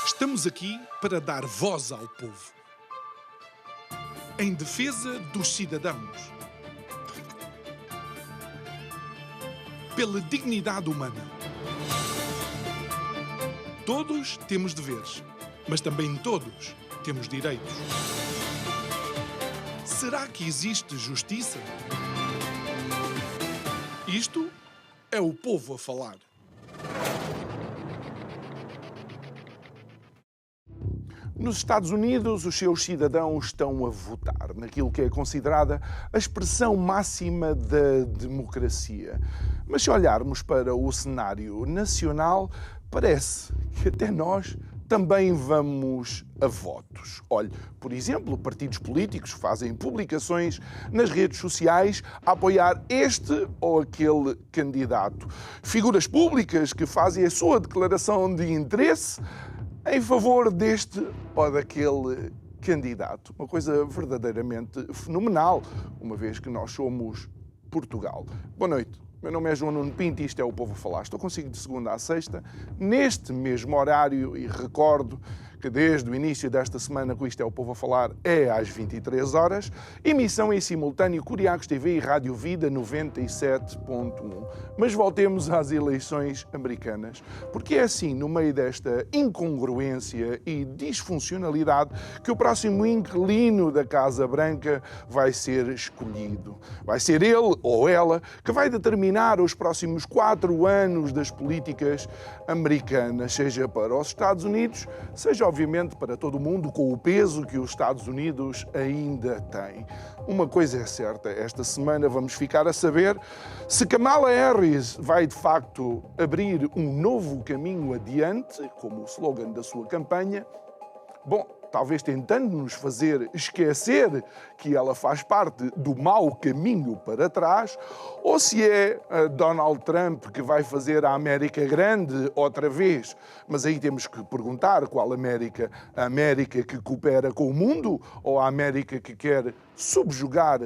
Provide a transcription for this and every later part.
Estamos aqui para dar voz ao povo. Em defesa dos cidadãos. Pela dignidade humana. Todos temos deveres, mas também todos temos direitos. Será que existe justiça? Isto é o povo a falar. Nos Estados Unidos, os seus cidadãos estão a votar naquilo que é considerada a expressão máxima da democracia. Mas se olharmos para o cenário nacional, parece que até nós também vamos a votos. Olhe, por exemplo, partidos políticos fazem publicações nas redes sociais a apoiar este ou aquele candidato. Figuras públicas que fazem a sua declaração de interesse em favor deste ou daquele candidato. Uma coisa verdadeiramente fenomenal, uma vez que nós somos Portugal. Boa noite. Meu nome é João Nuno Pinto e isto é o Povo a Falar. Estou consigo de segunda a sexta, neste mesmo horário, e recordo que desde o início desta semana que isto é o Povo a Falar é às 23 horas, emissão em simultâneo Curiacos TV e Rádio Vida 97.1. Mas voltemos às eleições americanas, porque é assim, no meio desta incongruência e disfuncionalidade, que o próximo inquilino da Casa Branca vai ser escolhido. Vai ser ele ou ela que vai determinar os próximos 4 anos das políticas americanas, seja para os Estados Unidos, seja obviamente para todo o mundo, com o peso que os Estados Unidos ainda têm. Uma coisa é certa, esta semana vamos ficar a saber se Kamala Harris vai de facto abrir um novo caminho adiante, como o slogan da sua campanha. Bom, talvez tentando nos fazer esquecer que ela faz parte do mau caminho para trás, ou se é Donald Trump que vai fazer a América grande outra vez. Mas aí temos que perguntar qual América? A América que coopera com o mundo ou a América que quer subjugar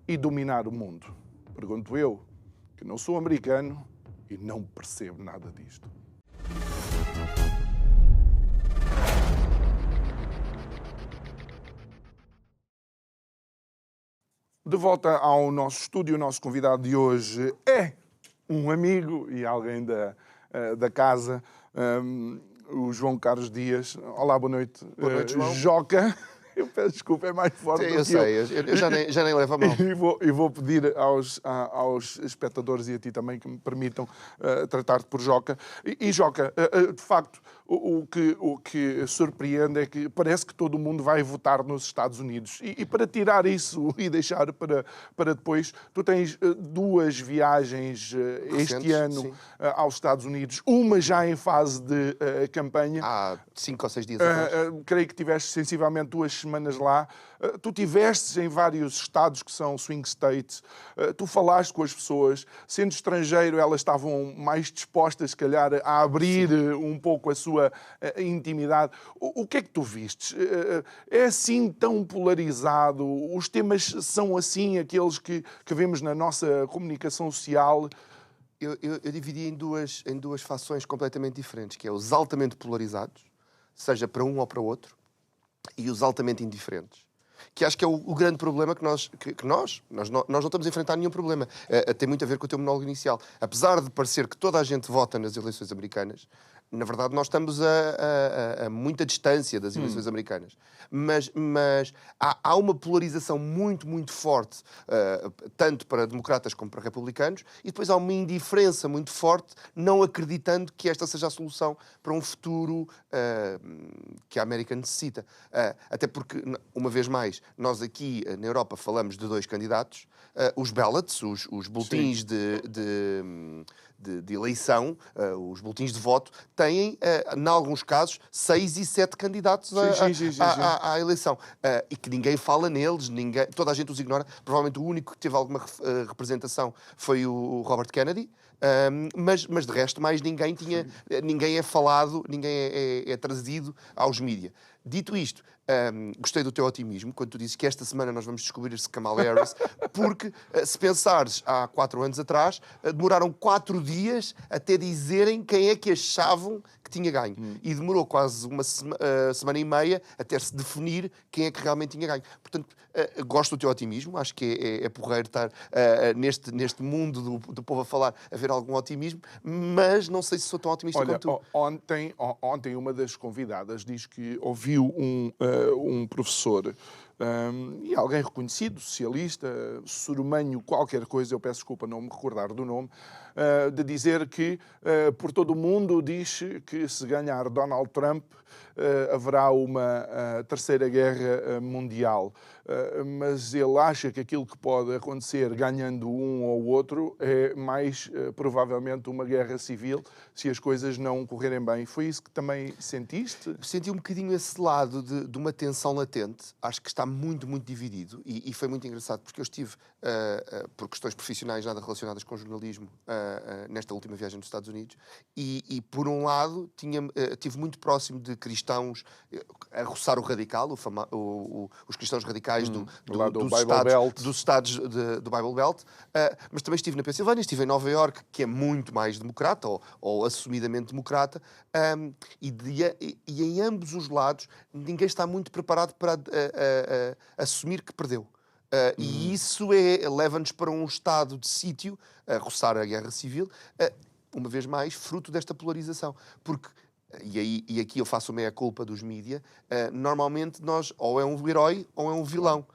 e dominar o mundo? Pergunto eu, que não sou americano e não percebo nada disto. De volta ao nosso estúdio, o nosso convidado de hoje é um amigo e alguém da casa, o João Carlos Dias. Olá, boa noite. Boa noite, João. Joca. Eu peço desculpa, é mais forte do que eu. Eu já nem levo a mão. E vou pedir aos espectadores e a ti também que me permitam tratar-te por Joca. E Joca, de facto, o que surpreende é que parece que todo mundo vai votar nos Estados Unidos. E para tirar isso e deixar para depois, tu tens 2 viagens este ano aos Estados Unidos, uma já em fase de campanha. Há 5 ou 6 dias atrás. Creio que tiveste sensivelmente 2 semanas lá. Tu tiveste em vários estados que são swing states. Tu falaste com as pessoas. Sendo estrangeiro, elas estavam mais dispostas, se calhar, a abrir um pouco a sua intimidade. O que é que tu vistes? É assim tão polarizado? Os temas são assim, aqueles que vemos na nossa comunicação social? Eu dividi em duas fações completamente diferentes, que é os altamente polarizados, seja para um ou para o outro, e os altamente indiferentes. Que acho que é o grande problema que nós não estamos a enfrentar nenhum problema. Tem muito a ver com o teu monólogo inicial. Apesar de parecer que toda a gente vota nas eleições americanas, na verdade nós estamos a muita distância das eleições americanas. Mas há uma polarização muito, muito forte, tanto para democratas como para republicanos, e depois há uma indiferença muito forte, não acreditando que esta seja a solução para um futuro que a América necessita. Até porque, uma vez mais, nós aqui na Europa falamos de 2 candidatos, os ballots, os boletins de eleição, os boletins de voto, têm, em alguns casos, 6 e 7 candidatos à eleição. E que ninguém fala neles, toda a gente os ignora. Provavelmente o único que teve alguma representação foi o Robert Kennedy, mas de resto mais ninguém é falado, ninguém é trazido aos mídias. Dito isto, gostei do teu otimismo, quando tu dizes que esta semana nós vamos descobrir se Kamala Harris, porque, se pensares, há 4 anos atrás, demoraram 4 dias até dizerem quem é que achavam que tinha ganho. E demorou quase uma semana e meia até se definir quem é que realmente tinha ganho. Portanto, gosto do teu otimismo, acho que é porreiro estar neste mundo do povo a falar, a ver algum otimismo, mas não sei se sou tão otimista Olha, quanto tu. ontem uma das convidadas diz que ouviu um professor e alguém reconhecido, socialista, Surumanho, qualquer coisa, eu peço desculpa não me recordar do nome, de dizer que por todo o mundo diz que se ganhar Donald Trump haverá uma terceira guerra mundial. Mas ele acha que aquilo que pode acontecer ganhando um ou outro é mais provavelmente uma guerra civil se as coisas não correrem bem. Foi isso que também sentiste? Senti um bocadinho esse lado de uma tensão latente. Acho que está muito, muito dividido. E foi muito engraçado, porque eu estive, por questões profissionais nada relacionadas com jornalismo, nesta última viagem dos Estados Unidos, e por um lado, estive muito próximo de cristãos a roçar o radical, os cristãos radicais dos estados do Bible Belt, mas também estive na Pensilvânia, estive em Nova Iorque, que é muito mais democrata, ou assumidamente democrata, e em ambos os lados ninguém está muito preparado para assumir que perdeu. E isso leva-nos para um estado de sítio, a roçar a guerra civil, uma vez mais, fruto desta polarização. Porque, e aqui eu faço a meia-culpa dos mídia, normalmente nós ou é um herói ou é um vilão.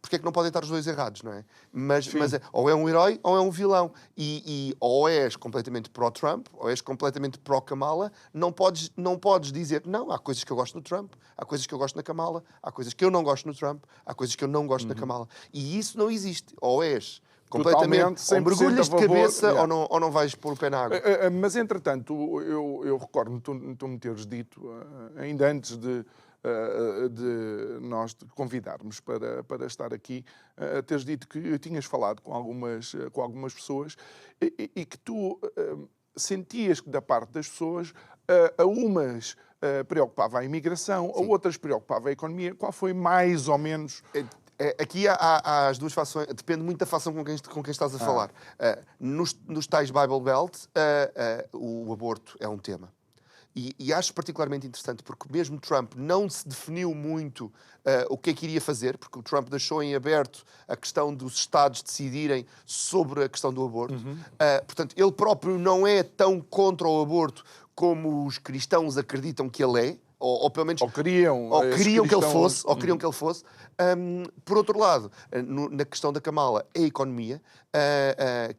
Porque é que não podem estar os dois errados, não é? Mas ou é um herói ou é um vilão. E ou és completamente pró-Trump, ou és completamente pró-Kamala. Não podes dizer, não, há coisas que eu gosto no Trump, há coisas que eu gosto na Kamala, há coisas que eu não gosto no Trump, há coisas que eu não gosto na Kamala. E isso não existe. Ou és completamente, ou mergulhas de cabeça, yeah, ou não vais pôr o pé na água. Mas, entretanto, eu recordo-me tu me teres dito, ainda antes de nós te convidarmos para estar aqui, teres dito que tinhas falado com algumas pessoas e que tu sentias que da parte das pessoas a umas preocupava a imigração, a outras preocupava a economia. Qual foi mais ou menos... Aqui há as duas fações, depende muito da fação com quem estás a falar. Nos tais Bible Belt, o aborto é um tema. E acho particularmente interessante porque mesmo Trump não se definiu muito o que é que iria fazer, porque o Trump deixou em aberto a questão dos Estados decidirem sobre a questão do aborto. Portanto, ele próprio não é tão contra o aborto como os cristãos acreditam que ele é. Ou pelo menos queriam que ele fosse. Por outro lado, na questão da Kamala, a economia,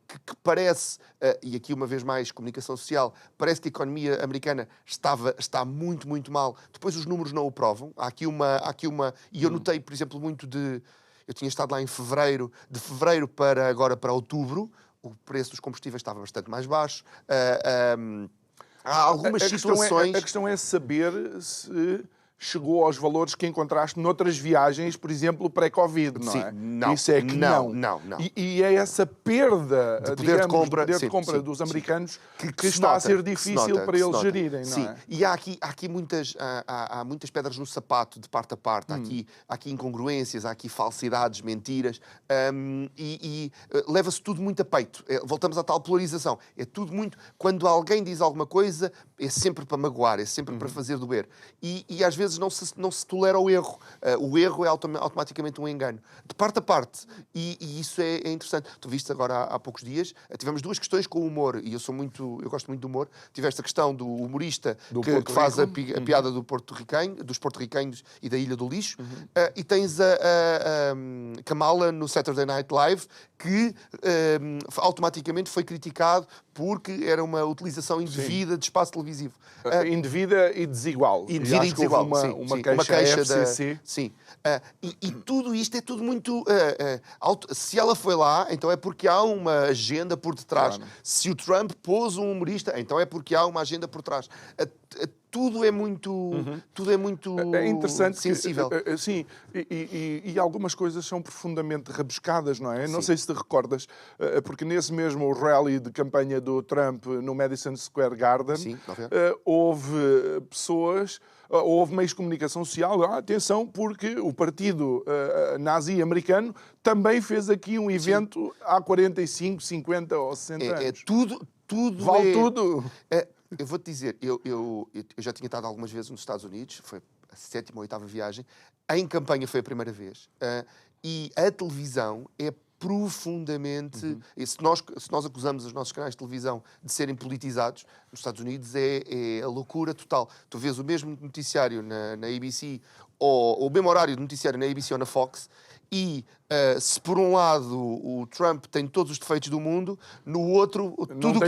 que parece, e aqui uma vez mais comunicação social, parece que a economia americana está muito, muito mal. Depois os números não o provam. Há aqui uma e eu notei, por exemplo, eu tinha estado lá em fevereiro, de fevereiro para outubro, o preço dos combustíveis estava bastante mais baixo. Há algumas situações... A questão é saber se chegou aos valores que encontraste noutras viagens, por exemplo, pré-Covid, não é? Não. Isso é que não. E é essa perda de poder de compra dos americanos que está a ser difícil para eles gerirem, não é? E há aqui muitas pedras no sapato, de parte a parte. Há aqui incongruências, há aqui falsidades, mentiras, e leva-se tudo muito a peito. Voltamos à tal polarização. É tudo muito... Quando alguém diz alguma coisa, é sempre para magoar, é sempre para fazer doer. E às vezes não se tolera o erro. O erro é automaticamente um engano. De parte a parte. E isso é interessante. Tu viste agora há poucos dias, tivemos duas questões com o humor, e eu gosto muito do humor. Tiveste a questão do humorista que faz a piada dos porto-riquenhos e da Ilha do Lixo, e tens a Kamala no Saturday Night Live, que automaticamente foi criticado porque era uma utilização indevida de espaço televisivo. Indevida e desigual. Indevida e desigual. Uma queixa da FCC. Sim. E tudo isto é tudo muito... se ela foi lá, então é porque há uma agenda por detrás. Claro. Se o Trump pôs um humorista, então é porque há uma agenda por trás. tudo é muito É interessante sensível. Sim, e algumas coisas são profundamente rabiscadas, não é? Não sei se te recordas, porque nesse mesmo rally de campanha do Trump no Madison Square Garden, Sim, houve pessoas, houve meios de comunicação social, atenção, porque o partido nazi americano também fez aqui um evento há 45, 50 ou 60 anos. Tudo vale tudo. Eu vou-te dizer, eu já tinha estado algumas vezes nos Estados Unidos, foi a 7ª ou 8ª viagem, em campanha foi a primeira vez, e a televisão é profundamente... E se nós acusamos os nossos canais de televisão de serem politizados, nos Estados Unidos é a loucura total. Tu vês o mesmo noticiário na ABC, ou o mesmo horário de noticiário na ABC ou na Fox, e se por um lado o Trump tem todos os defeitos do mundo, no outro tudo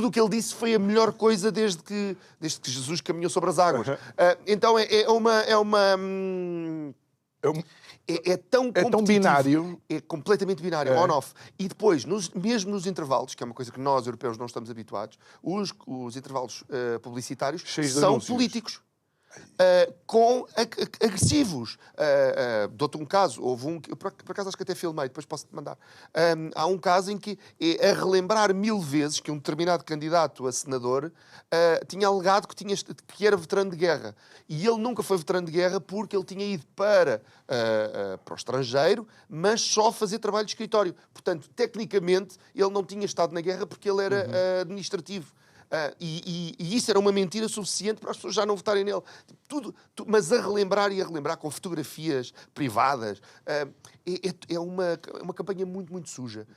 o que ele disse foi a melhor coisa desde que Jesus caminhou sobre as águas. Então é tão binário. É completamente binário, on-off. E depois, mesmo nos intervalos, que é uma coisa que nós, europeus, não estamos habituados, os intervalos publicitários são políticos. Agressivos. Dou-te um caso, houve um, por acaso acho que até filmei, depois posso-te mandar. Há um caso em que é a relembrar 1000 vezes que um determinado candidato a senador tinha alegado que era veterano de guerra. E ele nunca foi veterano de guerra porque ele tinha ido para o estrangeiro, mas só fazer trabalho de escritório. Portanto, tecnicamente, ele não tinha estado na guerra porque ele era administrativo. E isso era uma mentira suficiente para as pessoas já não votarem nele. Mas a relembrar com fotografias privadas, é uma campanha muito, muito suja.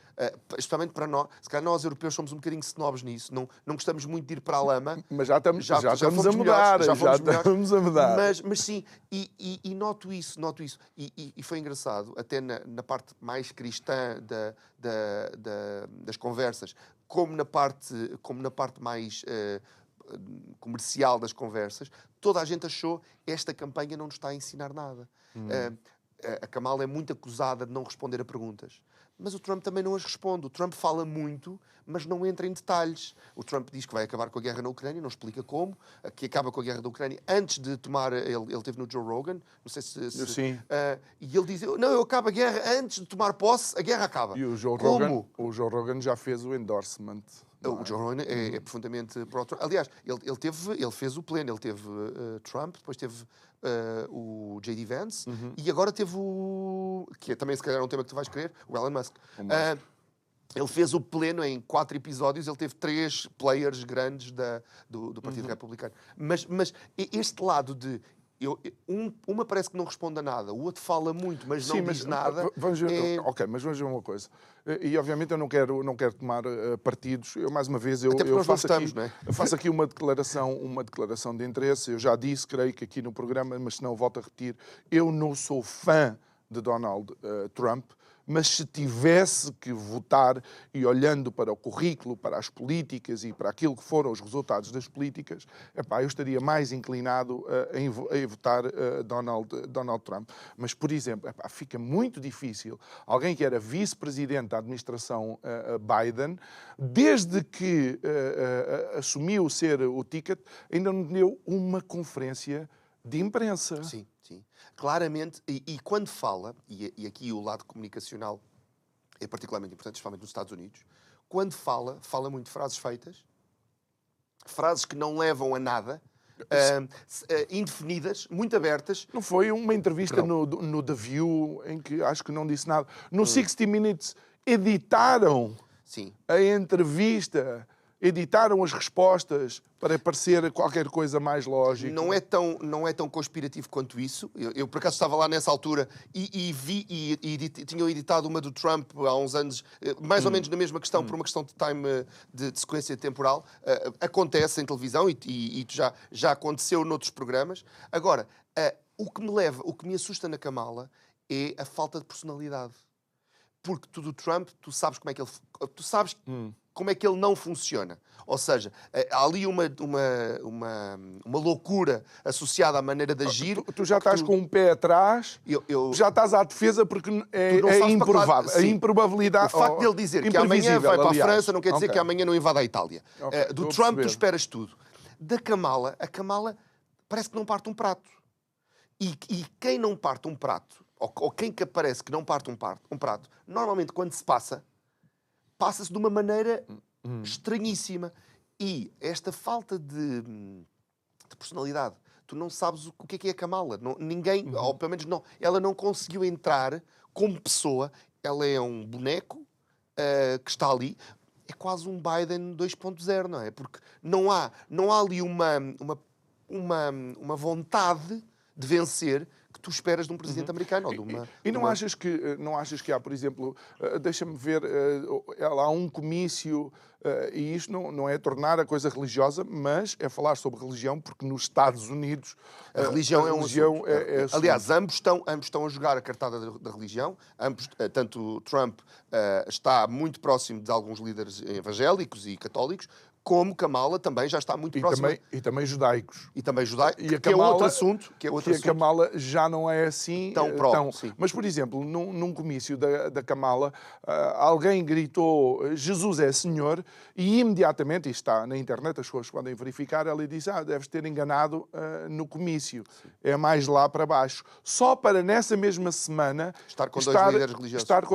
Especialmente para nós. Se calhar nós, europeus, somos um bocadinho snobs nisso. Não gostamos muito de ir para a lama. Mas já estamos a mudar. Já estamos a mudar. Mas sim, e noto isso. E foi engraçado, até na parte mais cristã das conversas, como na parte mais comercial das conversas, toda a gente achou esta campanha não nos está a ensinar nada. A Kamala é muito acusada de não responder a perguntas. Mas o Trump também não as responde. O Trump fala muito, mas não entra em detalhes. O Trump diz que vai acabar com a guerra na Ucrânia, não explica como, que acaba com a guerra da Ucrânia antes de tomar... Ele esteve no Joe Rogan, não sei se... Sim. E ele diz, não, eu acabo a guerra antes de tomar posse, a guerra acaba. E o Joe Rogan já fez o endorsement. O Joe Rogan é profundamente pró-Trump. Aliás, ele fez o pleno. Ele teve Trump, depois teve o J.D. Vance e agora teve o... que também se calhar é um tema que tu vais querer, o Elon Musk. Ele fez o pleno em 4 episódios, ele teve 3 players grandes do Partido Republicano. Mas este lado de... uma parece que não responde a nada, o outro fala muito, mas não diz nada. Ok, mas vamos ver uma coisa. E obviamente eu não quero tomar partidos. Eu, mais uma vez, faço aqui uma declaração de interesse. Eu já disse, creio que aqui no programa, mas se não volto a repetir, eu não sou fã de Donald Trump. Mas se tivesse que votar, e olhando para o currículo, para as políticas e para aquilo que foram os resultados das políticas, eu estaria mais inclinado a votar Donald Trump. Mas, por exemplo, fica muito difícil. Alguém que era vice-presidente da administração Biden, desde que assumiu ser o ticket, ainda não deu uma conferência de imprensa. Sim. Claramente, e quando fala, e aqui o lado comunicacional é particularmente importante, especialmente nos Estados Unidos, quando fala muito frases feitas, frases que não levam a nada, indefinidas, muito abertas. Não foi uma entrevista no The View em que acho que não disse nada. No 60 Minutes editaram a entrevista, editaram as respostas para parecer qualquer coisa mais lógica. Não é tão conspirativo quanto isso. Eu por acaso estava lá nessa altura e tinham editado uma do Trump há uns anos, mais ou menos na mesma questão, por uma questão de time, de sequência temporal. Acontece em televisão e já aconteceu noutros programas. Agora, o que me assusta na Kamala é a falta de personalidade. Porque tu do Trump, tu sabes como é que ele... Tu sabes como é que ele não funciona. Ou seja, há ali uma loucura associada à maneira de agir. Tu já estás com um pé atrás, já estás à defesa porque é improvável. A improbabilidade... O facto dele dizer que amanhã vai para a França não quer dizer que amanhã não invada a Itália. Do Trump tu esperas tudo. Da Kamala, a Kamala parece que não parte um prato. E quem não parte um prato, ou quem que aparece que não parte um prato, normalmente quando se passa-se de uma maneira estranhíssima. E esta falta de personalidade, tu não sabes o que é a Kamala. Ninguém, ou pelo menos não, ela não conseguiu entrar como pessoa. Ela é um boneco que está ali. É quase um Biden 2.0, não é? Porque não há ali uma vontade de vencer que tu esperas de um presidente americano. Ou de uma, não achas que há, por exemplo, deixa-me ver, há um comício, e isto não é tornar a coisa religiosa, mas é falar sobre religião, porque nos Estados Unidos a religião é um assunto. é Aliás, ambos estão a jogar a cartada da religião. Tanto Trump está muito próximo de alguns líderes evangélicos e católicos, como Kamala também já está muito próxima. E também judaicos. E também judaicos, E a que é Kamala, outro assunto. A Kamala já não é assim tão próximo. Mas, por exemplo, num comício da Kamala, alguém gritou Jesus é Senhor, e imediatamente, isto está na internet, as pessoas podem verificar, ela disse, deves ter enganado no comício. Sim. É mais lá para baixo. Só para nessa mesma semana estar com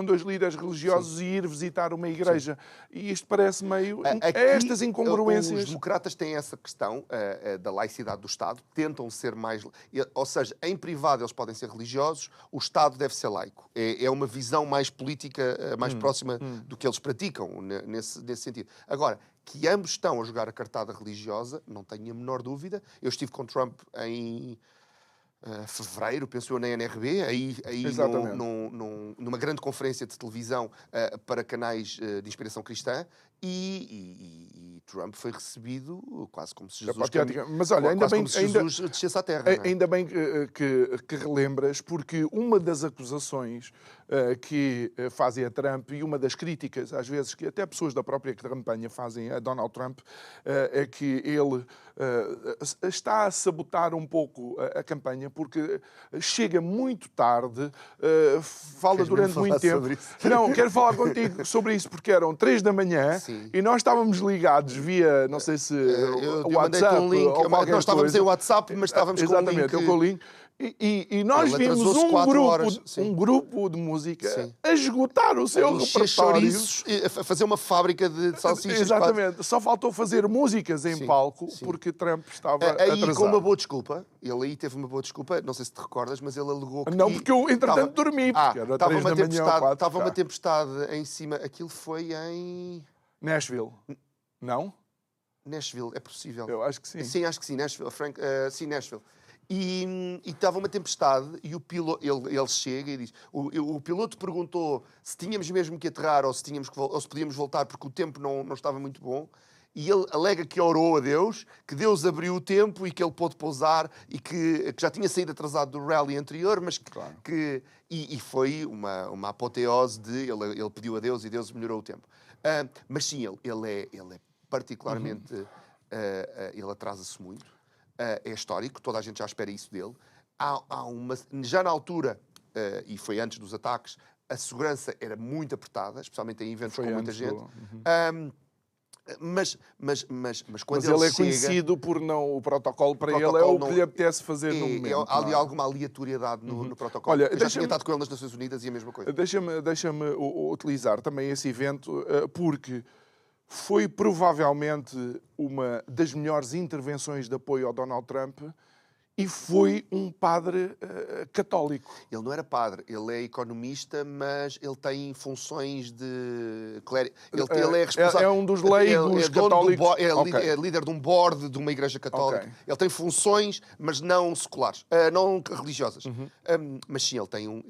dois líderes religiosos e ir visitar uma igreja. Sim. E isto parece meio... estas incongruências. Os democratas têm essa questão da laicidade do Estado, tentam ser mais... Ou seja, em privado eles podem ser religiosos, o Estado deve ser laico. É uma visão mais política, mais próxima do que eles praticam, nesse sentido. Agora, que ambos estão a jogar a cartada religiosa, não tenho a menor dúvida. Eu estive com Trump em... fevereiro, penso eu, na NRB, aí numa grande conferência de televisão para canais de inspiração cristã, e Trump foi recebido quase como se Jesus... Mas olha, ainda bem que Jesus descesse à terra. Ainda bem que relembras, porque uma das acusações que fazem a Trump e uma das críticas, às vezes, que até pessoas da própria campanha fazem a Donald Trump, é que ele está a sabotar um pouco a campanha, porque chega muito tarde, fala durante muito tempo. Não, quero falar contigo sobre isso, porque eram 3 da manhã. Sim. E nós estávamos ligados via, não sei se o WhatsApp um link, ou qualquer nós estávamos coisa. Em WhatsApp, mas estávamos exatamente, com o link. E nós vimos um grupo de música a esgotar o seu repertório. A fazer uma fábrica de salsichas. Exatamente. Só faltou fazer músicas em palco, porque Trump estava atrasado. Com uma boa desculpa. Ele aí teve uma boa desculpa. Não sei se te recordas, mas ele alegou que... Não, porque eu, entretanto, dormi. Estava uma tempestade em cima. Aquilo foi em... Nashville. Não? Nashville, é possível. Eu acho que sim. Sim, acho que sim. Nashville. Sim, Nashville. E estava uma tempestade e o piloto, ele chega e diz, o piloto perguntou se tínhamos mesmo que aterrar ou se podíamos voltar porque o tempo não estava muito bom, e ele alega que orou a Deus, que Deus abriu o tempo e que ele pôde pousar e que já tinha saído atrasado do rally anterior, mas e foi uma apoteose de ele pediu a Deus e Deus melhorou o tempo. Mas sim, ele é particularmente ele atrasa-se muito. É histórico, toda a gente já espera isso dele. Já na altura, e foi antes dos ataques, a segurança era muito apertada, especialmente em eventos com muita gente. Mas quando ele é conhecido por não... O protocolo para ele é o que lhe apetece fazer no momento. Há ali alguma aleatoriedade no protocolo. Olha, eu já tinha estado com ele nas Nações Unidas e a mesma coisa. Deixa-me utilizar também esse evento, porque... foi provavelmente uma das melhores intervenções de apoio ao Donald Trump e foi um padre católico. Ele não era padre, ele é economista, mas ele tem funções de clérigo. Ele é responsável. É um dos leigos católicos. É líder de um board de uma igreja católica. Okay. Ele tem funções, mas não seculares, não religiosas. Mas sim, ele tem um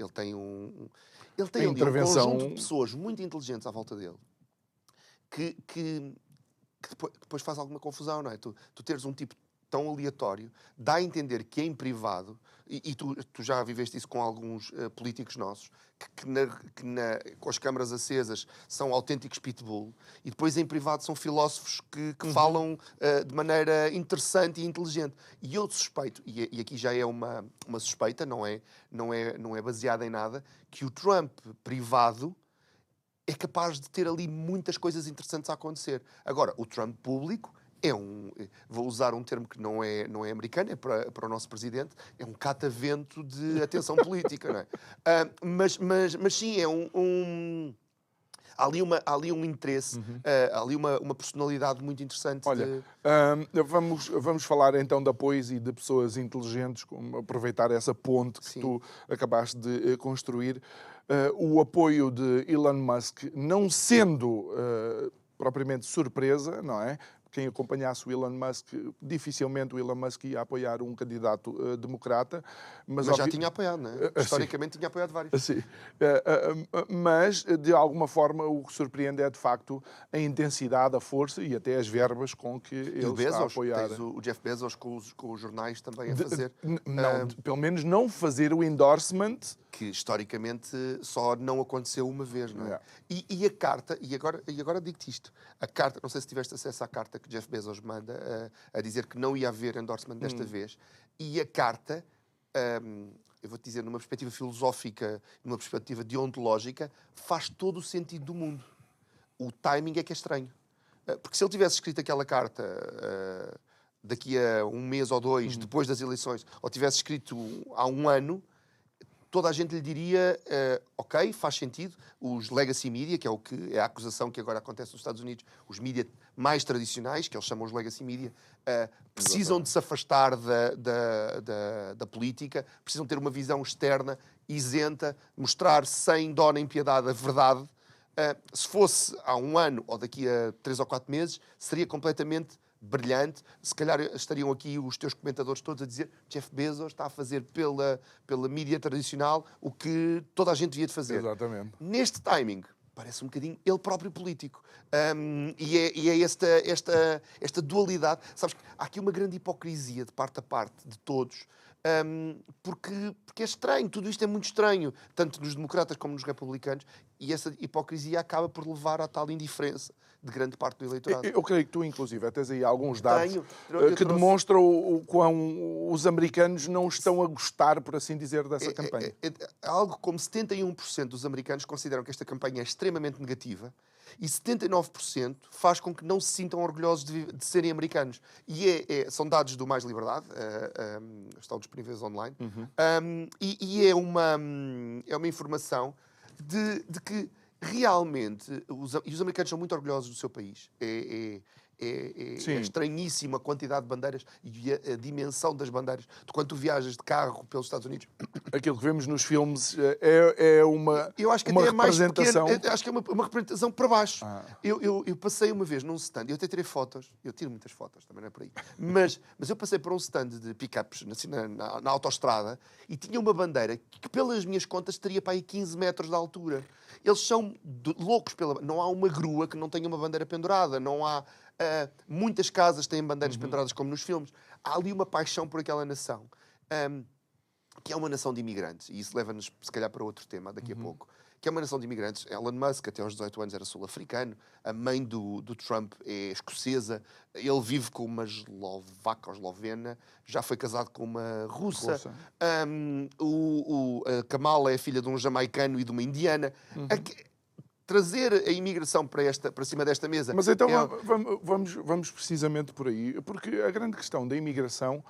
conjunto de pessoas muito inteligentes à volta dele. Que depois faz alguma confusão, não é? Tu teres um tipo tão aleatório, dá a entender que em privado, e tu já viveste isso com alguns políticos nossos, que com as câmaras acesas são autênticos pitbull, e depois em privado são filósofos que falam de maneira interessante e inteligente. E eu suspeito, e aqui já é uma suspeita, não é baseada em nada, que o Trump privado é capaz de ter ali muitas coisas interessantes a acontecer. Agora, o Trump público vou usar um termo que não é americano, é para o nosso presidente, é um catavento de atenção política, não é? Mas sim, há ali um interesse, há ali uma personalidade muito interessante. Olha, vamos falar então de apoios e de pessoas inteligentes, como aproveitar essa ponte que tu acabaste de construir. O apoio de Elon Musk não sendo propriamente surpresa, não é? Quem acompanhasse o Elon Musk, dificilmente o Elon Musk ia apoiar um candidato democrata. Mas já tinha apoiado, não é? Historicamente tinha apoiado vários. Sim. Mas, de alguma forma, o que surpreende é, de facto, a intensidade, a força e até as verbas com que ele está a apoiar. Tens o Jeff Bezos com os jornais também a fazer. Pelo menos não fazer o endorsement. Que historicamente só não aconteceu uma vez, não é? Yeah. E a carta, e agora digo-te isto, a carta, não sei se tiveste acesso à carta que Jeff Bezos manda a dizer que não ia haver endorsement desta vez, e a carta, eu vou-te dizer, numa perspectiva filosófica, numa perspectiva deontológica, faz todo o sentido do mundo. O timing é que é estranho. Porque se ele tivesse escrito aquela carta daqui a um mês ou dois, depois das eleições, ou tivesse escrito há um ano, toda a gente lhe diria, ok, faz sentido, os legacy media, que é a acusação que agora acontece nos Estados Unidos, os mídia mais tradicionais, que eles chamam os legacy media, precisam de se afastar da política, precisam ter uma visão externa, isenta, mostrar sem dó nem piedade a verdade. Se fosse há um ano ou daqui a 3 ou 4 meses, seria completamente brilhante. Se calhar estariam aqui os teus comentadores todos a dizer Jeff Bezos está a fazer pela mídia tradicional o que toda a gente devia de fazer. Exatamente. Neste timing, parece um bocadinho ele próprio político. E é esta dualidade. Sabes que há aqui uma grande hipocrisia de parte a parte de todos, porque é estranho, tudo isto é muito estranho, tanto nos democratas como nos republicanos, e essa hipocrisia acaba por levar à tal indiferença de grande parte do eleitorado. Eu creio que tu, inclusive, tens aí alguns dados que demonstram o quão os americanos não estão a gostar, por assim dizer, dessa campanha. Algo como 71% dos americanos consideram que esta campanha é extremamente negativa e 79% faz com que não se sintam orgulhosos de serem americanos. E são dados do Mais Liberdade, estão disponíveis online, e é uma informação de que realmente os americanos são muito orgulhosos do seu país. É estranhíssima a quantidade de bandeiras e a dimensão das bandeiras. De quando tu viajas de carro pelos Estados Unidos... Aquilo que vemos nos filmes é uma eu acho que uma até representação... É mais pequeno, acho que é uma representação para baixo. Eu passei uma vez num stand, eu até tirei fotos, eu tiro muitas fotos, também não é por aí, mas eu passei por um stand de pick-ups assim, na autoestrada e tinha uma bandeira que, pelas minhas contas, teria para aí 15 metros de altura. Eles são loucos não há uma grua que não tenha uma bandeira pendurada, não há... muitas casas têm bandeiras penduradas como nos filmes. Há ali uma paixão por aquela nação, que é uma nação de imigrantes, e isso leva-nos se calhar para outro tema daqui a pouco, que é uma nação de imigrantes. Elon Musk até aos 18 anos era sul-africano, a mãe do Trump é escocesa, ele vive com uma eslovaca ou eslovena, já foi casado com uma russa. A Kamala é filha de um jamaicano e de uma indiana. Trazer a imigração para cima desta mesa... Mas então vamos precisamente por aí, porque a grande questão da imigração,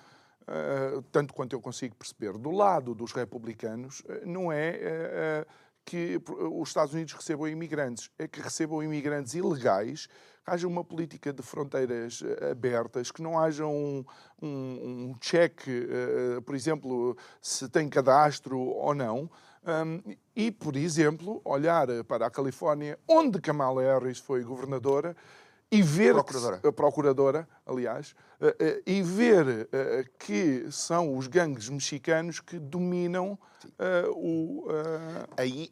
tanto quanto eu consigo perceber, do lado dos republicanos, não é que os Estados Unidos recebam imigrantes, é que recebam imigrantes ilegais, que haja uma política de fronteiras abertas, que não haja um cheque, por exemplo, se tem cadastro ou não. E, por exemplo, olhar para a Califórnia, onde Kamala Harris foi governadora, e ver... Procuradora, aliás. E ver que são os gangues mexicanos que dominam Aí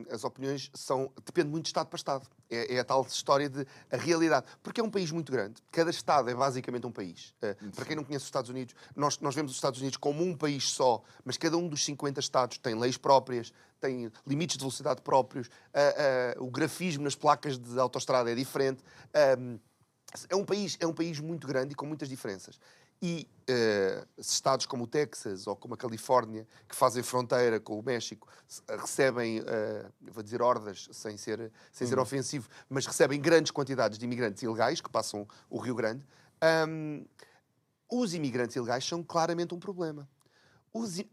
as opiniões depende muito de Estado para Estado. É a tal história de a realidade. Porque é um país muito grande. Cada Estado é basicamente um país. Para quem não conhece os Estados Unidos, nós vemos os Estados Unidos como um país só, mas cada um dos 50 Estados tem leis próprias, tem limites de velocidade próprios, o grafismo nas placas de autoestrada é diferente. é um país muito grande e com muitas diferenças. E estados como o Texas ou como a Califórnia, que fazem fronteira com o México, recebem, eu vou dizer hordas, sem ser ofensivo, mas recebem grandes quantidades de imigrantes ilegais que passam o Rio Grande. Os imigrantes ilegais são claramente um problema.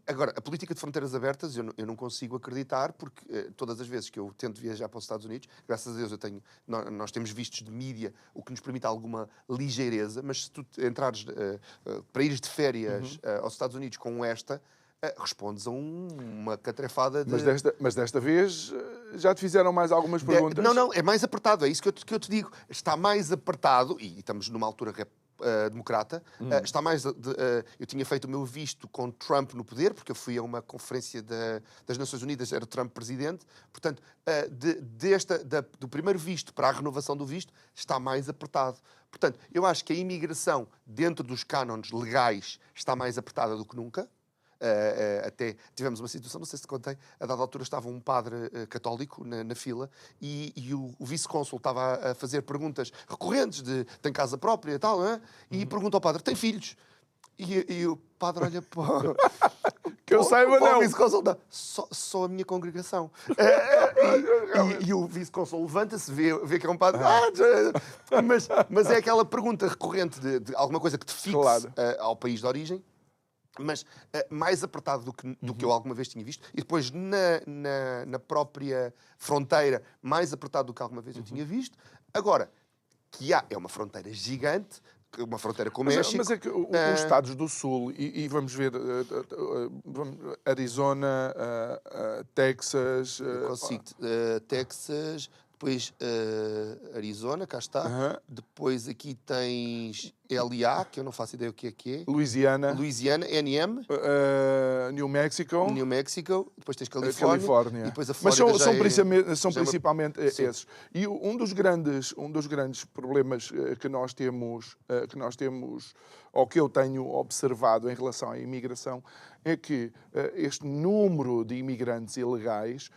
Agora, a política de fronteiras abertas eu não consigo acreditar, porque todas as vezes que eu tento viajar para os Estados Unidos, graças a Deus nós temos vistos de mídia, o que nos permite alguma ligeireza, mas se tu entrares para ires de férias aos Estados Unidos com respondes a uma catrefada de... Mas desta vez já te fizeram mais algumas perguntas? Não, é mais apertado, é isso que eu te digo. Está mais apertado, e estamos numa altura democrata, está mais... eu tinha feito o meu visto com Trump no poder, porque eu fui a uma conferência das Nações Unidas, era Trump presidente, portanto, do primeiro visto para a renovação do visto, está mais apertado. Portanto, eu acho que a imigração dentro dos cânones legais está mais apertada do que nunca. Até tivemos uma situação, não sei se te contei, a dada altura estava um padre católico na fila e o vice-cônsul estava a fazer perguntas recorrentes de tem casa própria e tal, e pergunta ao padre, tem filhos? E o padre olha para... Que eu saiba, não. O vice-cônsul, só a minha congregação. E o vice-cônsul levanta-se, vê que é um padre. Mas é aquela pergunta recorrente de alguma coisa que te fixe ao país de origem, mas mais apertado do que eu alguma vez tinha visto, e depois na própria fronteira, mais apertado do que alguma vez eu tinha visto. Agora, é uma fronteira gigante, uma fronteira com o México. Mas é que os Estados do Sul, e vamos ver, Arizona, Texas... Texas... Depois Arizona, cá está. Depois aqui tens LA, que eu não faço ideia o que é. Louisiana, NM. New Mexico. Depois tens Califórnia. E depois a Flórida. Mas são principalmente esses. E um dos grandes problemas que nós temos, ou que eu tenho observado em relação à imigração, é que este número de imigrantes ilegais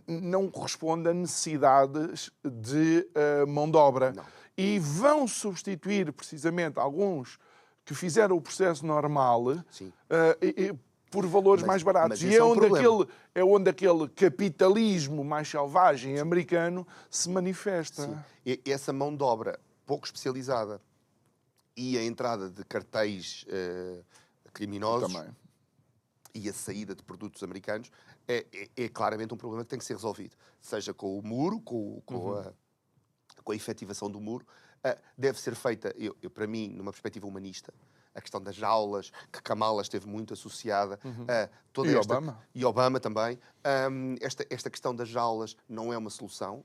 não corresponde a necessidades de mão de obra. Não. E vão substituir, precisamente, alguns que fizeram o processo normal por valores mais baratos. E é onde aquele capitalismo mais selvagem americano se manifesta. Sim. E essa mão de obra pouco especializada e a entrada de cartéis criminosos também, e a saída de produtos americanos é claramente um problema que tem que ser resolvido. Seja com o muro, com a efetivação do muro, deve ser feita, para mim, numa perspectiva humanista, a questão das jaulas, que Kamala esteve muito associada a toda e Obama também. Esta questão das jaulas não é uma solução.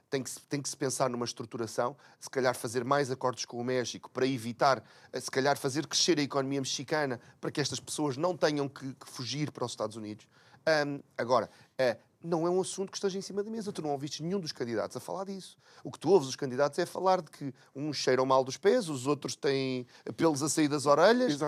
Tem que se pensar numa estruturação, se calhar fazer mais acordos com o México para evitar, se calhar fazer crescer a economia mexicana para que estas pessoas não tenham que fugir para os Estados Unidos. Agora, não é um assunto que esteja em cima da mesa. Tu não ouviste nenhum dos candidatos a falar disso. O que tu ouves os candidatos é falar de que uns cheiram mal dos pés, os outros têm pelos a sair das orelhas,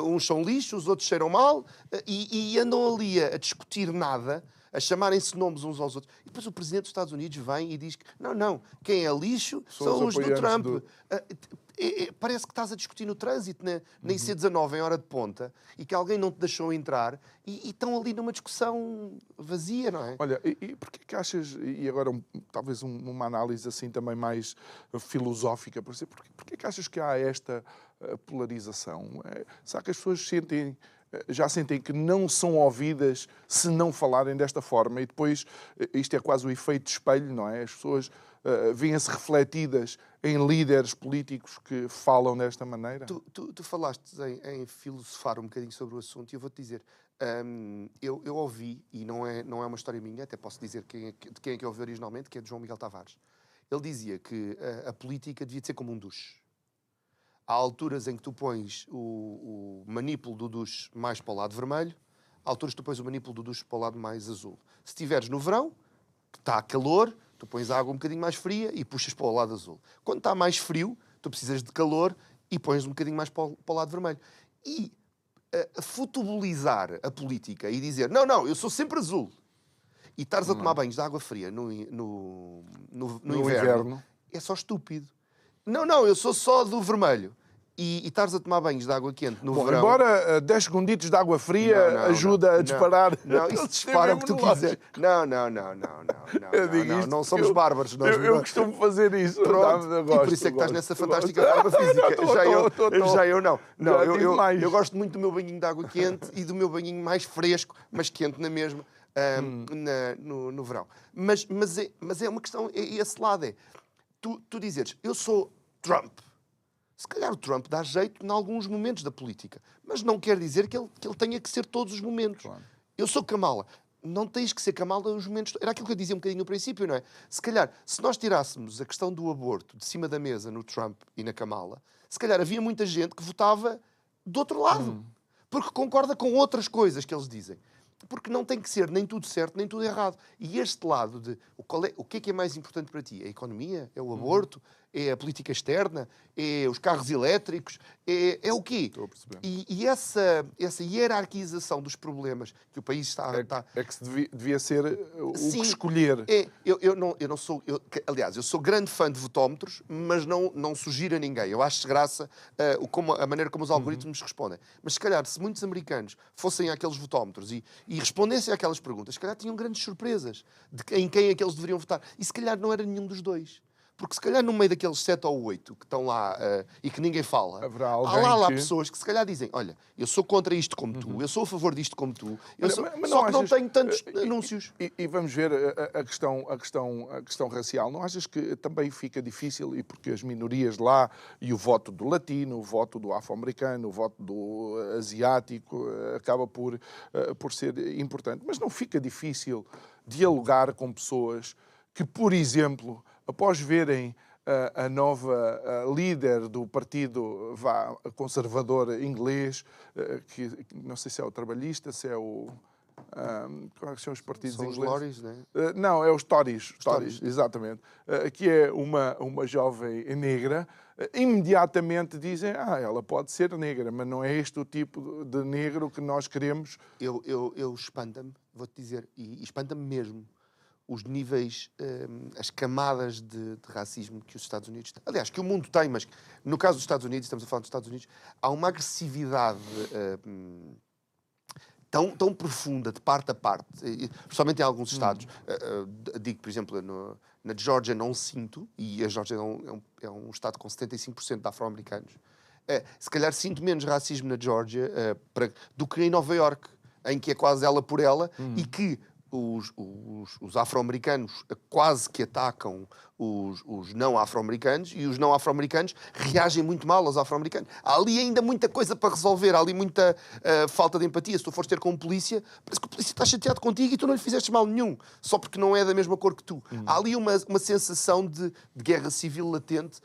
uns são lixo, os outros cheiram mal, e andam ali a discutir nada, a chamarem-se nomes uns aos outros. E depois o Presidente dos Estados Unidos vem e diz que não, quem é lixo são os do Trump. Parece que estás a discutir no trânsito, na IC19 em hora de ponta, e que alguém não te deixou entrar, e estão ali numa discussão vazia, não é? Olha, e porquê que achas, e agora talvez uma análise assim também mais filosófica, porquê que achas que há esta polarização? Será que as pessoas já sentem que não são ouvidas se não falarem desta forma? E depois, isto é quase o efeito de espelho, não é? As pessoas veem-se refletidas em líderes políticos que falam desta maneira? Tu falaste em filosofar um bocadinho sobre o assunto, e eu vou-te dizer, eu ouvi, e não é uma história minha, até posso dizer de quem é que eu ouvi originalmente, que é de João Miguel Tavares. Ele dizia que a política devia de ser como um duche. Há alturas em que tu pões o manípulo do duche mais para o lado vermelho, há alturas que tu pões o manípulo do duche para o lado mais azul. Se estiveres no verão, que está a calor, tu pões a água um bocadinho mais fria e puxas para o lado azul. Quando está mais frio, tu precisas de calor e pões um bocadinho mais para o lado vermelho. E futebolizar a política e dizer não, eu sou sempre azul, e estares a tomar banhos de água fria no inverno, é só estúpido. Não, eu sou só do vermelho. E estares a tomar banhos de água quente no verão... Embora 10 segunditos de água fria ajuda a disparar... Não, isso dispara o que tu quiser. Não. Não somos bárbaros. Eu costumo fazer isso. Pronto. E por isso é que estás nessa fantástica forma física. Já eu não. Eu gosto muito do meu banhinho de água quente e do meu banhinho mais fresco, mas quente na mesma, no verão. Mas é uma questão, é esse lado. Tu dizeres, eu sou Trump. Se calhar o Trump dá jeito em alguns momentos da política, mas não quer dizer que ele tenha que ser todos os momentos. Claro. Eu sou Kamala. Não tens que ser Kamala os momentos... Era aquilo que eu dizia um bocadinho no princípio, não é? Se calhar, se nós tirássemos a questão do aborto de cima da mesa no Trump e na Kamala, se calhar havia muita gente que votava do outro lado. Porque concorda com outras coisas que eles dizem. Porque não tem que ser nem tudo certo, nem tudo errado. E este lado de o que é mais importante para ti? É a economia? É o aborto? É a política externa? É os carros elétricos? É o quê? Estou a perceber. E essa hierarquização dos problemas que o país está... É que devia ser o que escolher. Eu não sou... aliás, eu sou grande fã de votómetros, mas não sugiro a ninguém. Eu acho graça a maneira como os algoritmos respondem. Mas se calhar, se muitos americanos fossem àqueles votómetros e respondessem àquelas perguntas, se calhar tinham grandes surpresas em quem é que eles deveriam votar. E se calhar não era nenhum dos dois. Porque se calhar no meio daqueles 7 ou 8 que estão lá e que ninguém fala, há lá pessoas que se calhar dizem, olha, eu sou contra isto como tu, eu sou a favor disto como tu, só que não tenho tantos anúncios. E vamos ver a questão racial. Não achas que também fica difícil, e porque as minorias lá, e o voto do latino, o voto do afro-americano, o voto do asiático, acaba por ser importante. Mas não fica difícil dialogar com pessoas que, por exemplo, após verem a nova líder do partido conservador inglês, que não sei se é o trabalhista, se é o... Como é que são os partidos ingleses? São os Tories, não é? Não, é os Tories. Tories, exatamente. Que é uma jovem negra. Imediatamente dizem, ela pode ser negra, mas não é este o tipo de negro que nós queremos. Eu espanta-me, vou-te dizer, e espanta-me mesmo, os níveis, as camadas de racismo que os Estados Unidos têm. Aliás, que o mundo tem, mas no caso dos Estados Unidos, estamos a falar dos Estados Unidos, há uma agressividade tão profunda, de parte a parte, principalmente em alguns estados. Digo, por exemplo, na Geórgia não sinto, e a Geórgia é um estado com 75% de afro-americanos, se calhar sinto menos racismo na Geórgia do que em Nova Iorque, em que é quase ela por ela, e que os afro-americanos quase que atacam os não afro-americanos e os não afro-americanos reagem muito mal aos afro-americanos. Há ali ainda muita coisa para resolver, há ali muita falta de empatia. Se tu fores ter com um polícia, parece que o polícia está chateado contigo e tu não lhe fizeste mal nenhum, só porque não é da mesma cor que tu. Há ali uma sensação de guerra civil latente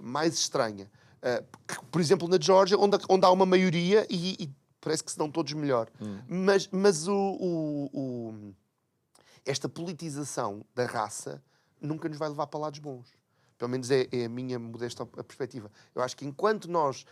mais estranha. Por exemplo, na Geórgia, onde há uma maioria e parece que se dão todos melhor. Mas esta politização da raça nunca nos vai levar para lados bons. Pelo menos é a minha modesta perspectiva. Eu acho que enquanto nós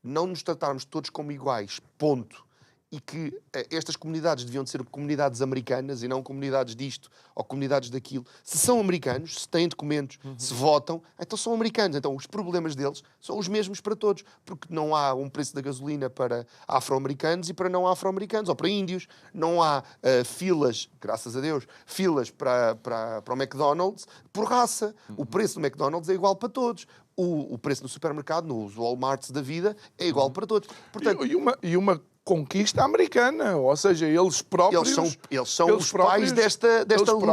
não nos tratarmos todos como iguais, ponto, e que estas comunidades deviam de ser comunidades americanas e não comunidades disto ou comunidades daquilo. Se são americanos, se têm documentos, se votam, então são americanos. Então os problemas deles são os mesmos para todos, porque não há um preço da gasolina para afro-americanos e para não afro-americanos, ou para índios. Não há filas, graças a Deus, filas para o McDonald's por raça. O preço do McDonald's é igual para todos. O preço no supermercado, nos Walmarts da vida, é igual para todos. Portanto, e uma conquista americana, ou seja, eles próprios... Eles são os pais desta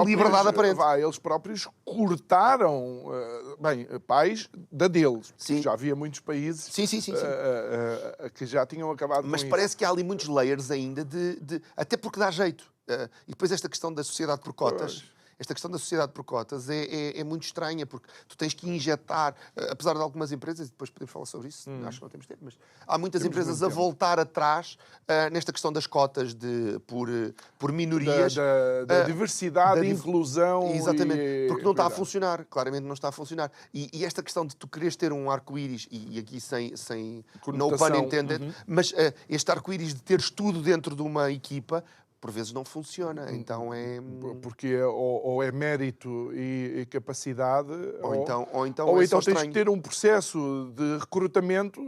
liberdade aparente. Eles próprios cortaram, pais da deles. Sim. Já havia muitos países sim. Que já tinham acabado com isso. Mas parece que há ali muitos layers ainda até porque dá jeito. E depois esta questão da sociedade por cotas... Esta questão da sociedade por cotas é muito estranha, porque tu tens que injetar, apesar de algumas empresas, e depois podemos falar sobre isso, acho que não temos tempo, mas há muitas empresas a voltar atrás nesta questão das cotas por minorias. Da diversidade, inclusão. Exatamente, porque não está a funcionar, claramente não está a funcionar. E esta questão de tu quereres ter um arco-íris, e aqui sem no pun intended, mas este arco-íris de teres tudo dentro de uma equipa, por vezes não funciona. Então é... Porque ou é mérito e capacidade, ou então ou é então só tens estranho. que ter um processo de recrutamento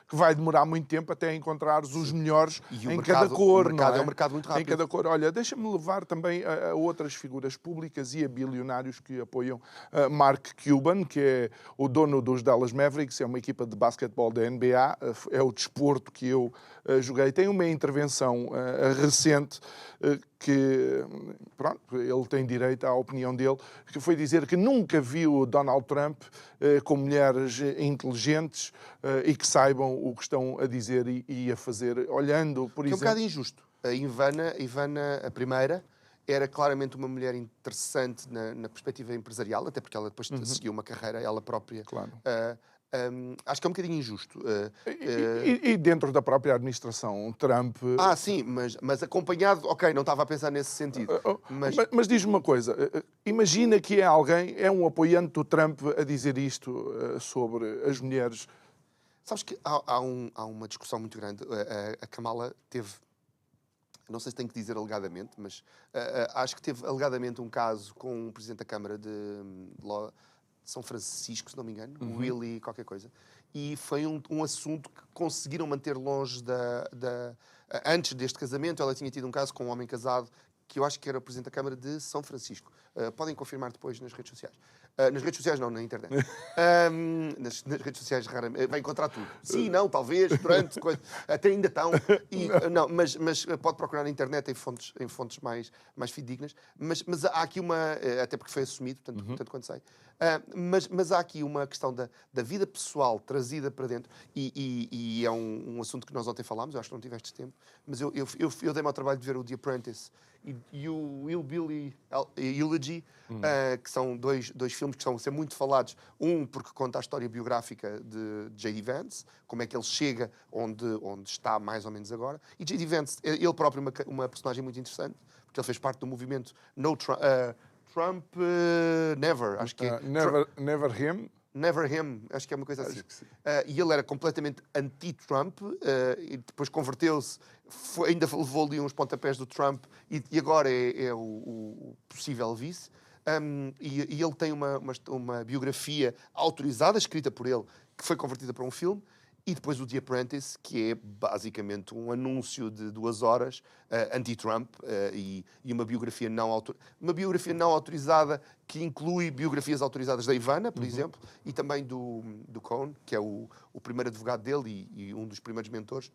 que vai demorar muito tempo até encontrares os melhores em cada cor. O mercado é um mercado muito rápido. Em cada cor. Olha, deixa-me levar também a outras figuras públicas e a bilionários que apoiam Mark Cuban, que é o dono dos Dallas Mavericks, é uma equipa de basquetebol da NBA, é o desporto que eu joguei. Tem uma intervenção recente que, pronto, ele tem direito à opinião dele, que foi dizer que nunca viu Donald Trump com mulheres inteligentes e que saibam o que estão a dizer e a fazer, olhando, por Que é um exemplo... bocado injusto. A Ivana, a primeira, era claramente uma mulher interessante na perspectiva empresarial, até porque ela depois seguiu uma carreira, ela própria. Claro. Acho que é um bocadinho injusto. E dentro da própria administração, Trump... Sim, mas acompanhado... Ok, não estava a pensar nesse sentido. Mas diz-me uma coisa. Imagina que é um apoiante do Trump a dizer isto sobre as mulheres. Sabes que há uma discussão muito grande. A Kamala teve... Não sei se tenho que dizer alegadamente, mas acho que teve alegadamente um caso com o Presidente da Câmara de São Francisco, se não me engano, Willie qualquer coisa, e foi um assunto que conseguiram manter longe antes deste casamento. Ela tinha tido um caso com um homem casado, que eu acho que era o Presidente da Câmara de São Francisco. Podem confirmar depois nas redes sociais. Nas redes sociais não, na internet. Nas redes sociais raramente. Vai encontrar tudo. Sim, não, talvez, durante, até ainda estão. Não, mas pode procurar na internet em fontes mais fidedignas. Mas há aqui até porque foi assumido, tanto quanto sei. Mas há aqui uma questão da vida pessoal trazida para dentro, e é um assunto que nós ontem falámos, eu acho que não tiveste tempo, mas eu dei-me ao trabalho de ver o The Apprentice e o Hillbilly Elegy, que são dois filmes que estão a ser muito falados. Um porque conta a história biográfica de J.D. Vance, como é que ele chega onde está mais ou menos agora. E J.D. Vance, ele próprio, uma personagem muito interessante, porque ele fez parte do movimento Trump Never, acho que é. Never Him? Never Him, acho que é uma coisa assim. E ele era completamente anti-Trump, e depois converteu-se, ainda levou ali uns pontapés do Trump, e agora é o possível vice. E ele tem uma biografia autorizada, escrita por ele, que foi convertida para um filme. E depois o The Apprentice, que é basicamente um anúncio de 2 horas anti-Trump, e uma biografia não autorizada, que inclui biografias autorizadas da Ivana, por exemplo, e também do Cohn, que é o primeiro advogado dele e um dos primeiros mentores.